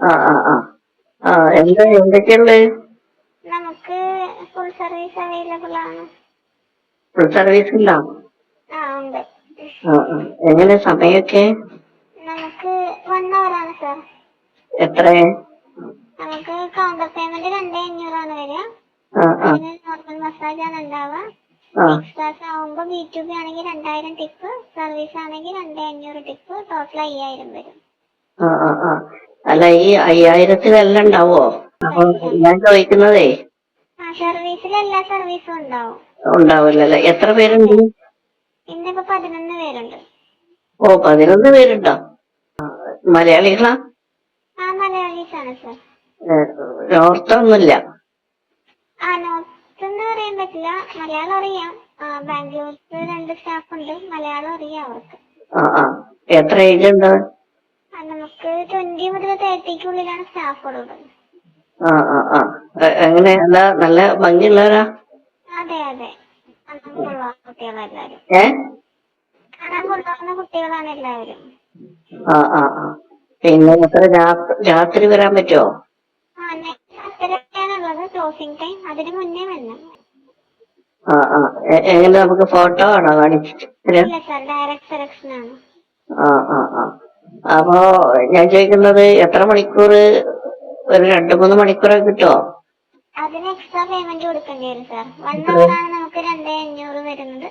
ആ ആ ആ ആ എന്തൊക്കെയുണ്ട്? നമുക്ക് ഫുൾ സർവീസ് അവൈലബിൾ ആണ്. ഫുൾ സർവീസ് ഉണ്ടോ? ഉണ്ട്. ആ ആ എങ്ങനെ സമയൊക്കെ? നമുക്ക് 1 hour ആണ് സാർ. എത്ര? നമുക്ക് കൗണ്ടർ പേയ്മെന്റ് 2500 വരിക. ആ ആ അതിന് നോർമൽ മസാജ് ആണ് ഉണ്ടാവുക. ആ എക്സ്ട്രാസ് ആവുമ്പോൾ B2B ആണെങ്കിൽ 2000 ടിപ്പ്, സർവീസ് ആണെങ്കിൽ 2500 ടിപ്പ്, ടോട്ടൽ 5000 വരും. ആ ആ ആ അല്ല, ഈ 5000-ത്തിലെല്ലാം ഉണ്ടാവോ? അപ്പൊ ഞാൻ ചോദിക്കുന്നതേ, സർവീസിൽ എല്ലാ സർവീസും ഉണ്ടാവും. ഉണ്ടാവില്ലല്ലേ? എത്ര പേരുണ്ട്? ഇന്നിപ്പോ 11 പേരുണ്ട്. ഓ, 11 പേരുണ്ടോ? മലയാളികളാ? മലയാളീസ് ആണ് സാർ. നോർത്തൊന്നുമില്ല? നോർത്ത് എന്ന് പറയാൻ പറ്റില്ല. മലയാളം അറിയാം. ബാംഗ്ലൂർക്ക് 2 സ്റ്റാഫ് ഉണ്ട്, മലയാളം അറിയാം അവർക്ക്. ആ ആ എത്ര ഏജ് ഉണ്ട്? നമുക്ക് 20 മുതൽ 30-ക്കുള്ളിലാണ് സ്റ്റാഫുള്ളത്. ആ ആ ആ എങ്ങനെ, നല്ല ഭംഗിയുള്ളവരാ? അതെ അതെ, കാണാൻ കൊള്ളാവുന്ന കുട്ടികളെല്ലാവരും. ഏ കാണാൻ കൊള്ളാവുന്ന കുട്ടികളാണ് എല്ലാവരും. ആ ആ ആ പിന്നെ എത്ര രാത്രി വരാൻ പറ്റുമോ? ാണുള്ളത് ക്ലോസിംഗ് ടൈം. അതിന് മുന്നേ വരണം. ആ ആ എങ്ങനെ, നമുക്ക് ഫോട്ടോ ആണോ കാണിച്ചിട്ട്? ഇല്ല സാർ, ഡയറക്റ്റ് സെലക്ഷൻ ആണ്. ആ ആ ആ അപ്പോ ഞാൻ ചോദിക്കുന്നത്, എത്ര മണിക്കൂർ? ഒരു 2-3 മണിക്കൂറൊക്കെ കിട്ടുമോ? അതിന് എക്സ്ട്രാ പേയ്മെന്റ് കൊടുക്കേണ്ടി വരും സാർ. 1 hour ആണ് നമുക്ക് 2500 വരുന്നത്.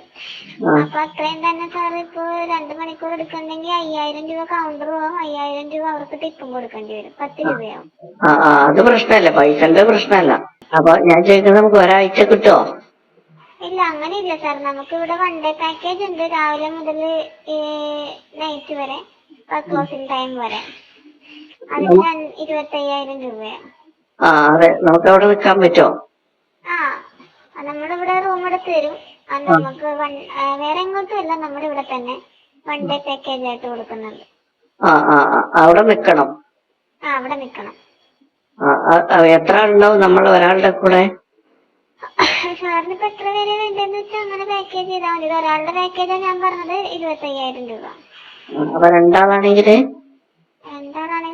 അപ്പൊ അത്രയും തന്നെ സാർ. ഇപ്പൊ 2 മണിക്കൂർ എടുക്കണ്ടെങ്കിൽ 5000 രൂപ കൗണ്ടർ ആവും, 5000 രൂപ അവർക്ക് ടിപ്പും കൊടുക്കേണ്ടി വരും. 10 രൂപയാവും. ആ ആ അത് പ്രശ്നമല്ല, പൈസന്റെ പ്രശ്നമല്ല. അപ്പൊ ഞാൻ ചോദിക്കുന്നത്, നമുക്ക് ഒരാഴ്ച കിട്ടുമോ? ഇല്ല, അങ്ങനെ ഇല്ല സാർ. നമുക്ക് ഇവിടെ 1 ഡേ പാക്കേജ് ഉണ്ട്, രാവിലെ മുതൽ നൈറ്റ് വരെ, ക്ലോസിംഗ് ടൈം വരെ. അതിന് 25,000 രൂപയാണ്. ആ അതെ, നമുക്ക് അവിടെ നിൽക്കാൻ പറ്റുമോ? നമ്മളിവിടെ റൂം എടുത്ത് തരും. നമുക്ക് വേറെ എങ്ങോട്ടും ഇല്ല, നമ്മുടെ ഇവിടെ തന്നെ 1 ഡേ പാക്കേജ് ആയിട്ട് കൊടുക്കുന്നുണ്ട്. ആ ആ അവിടെ നിൽക്കണം? അവിടെ നിൽക്കണം. എത്ര ആളുണ്ടാവും നമ്മൾ ഒരാളുടെ കൂടെ? സാറിന് ഇപ്പൊ എത്ര പേര് വേണ്ടെന്ന് വെച്ചാൽ അങ്ങനെ പാക്കേജ് ചെയ്താൽ മതി. ഒരാളുടെ പാക്കേജാണ് ഞാൻ പറഞ്ഞത്, 25,000 രൂപ. അപ്പൊ രണ്ടാളാണെങ്കിൽ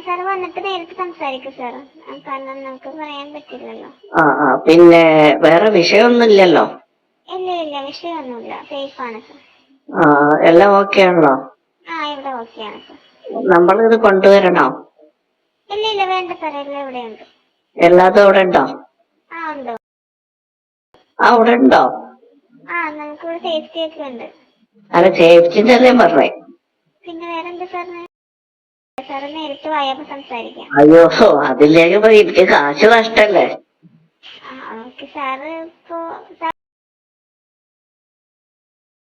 സാർ വന്നിട്ട് നേരിട്ട് സംസാരിക്കും സാർ. കാരണം നമുക്ക് പറയാൻ പറ്റില്ലല്ലോ. പിന്നെ വേറെ വിഷയമൊന്നുമില്ലല്ലോ? ഇല്ല ഇല്ല, വിഷയമൊന്നുമില്ല. സേഫ് ആണ് സാർ. എല്ലാം ഓക്കെ ആണല്ലോ? ഇവിടെ ഓക്കെ ആണ് സാർ. നമ്മളിത് കൊണ്ടുവരണോ? ഇല്ല ഇല്ല, വേണ്ട സാർ, എല്ലാം ഇവിടെ ഉണ്ട്. എല്ലാതും അവിടെ ഉണ്ടോ? ഉണ്ട്. അവിടെ ഉണ്ടോ? നമുക്കിവിടെ സേഫ്റ്റി ഒക്കെ ഉണ്ട്. അല്ല, സേഫ്റ്റിന്റെ അല്ലേ പറഞ്ഞേ? പിന്നെ വേറെന്താ സാറിന്? സാറ് നേരിട്ട് വായപ്പോ സംസാരിക്കാം. അയ്യോ, അതിലേക്ക് എനിക്ക് കാശ് നഷ്ടല്ലേ? ഓക്കെ സാറ് ഇപ്പോ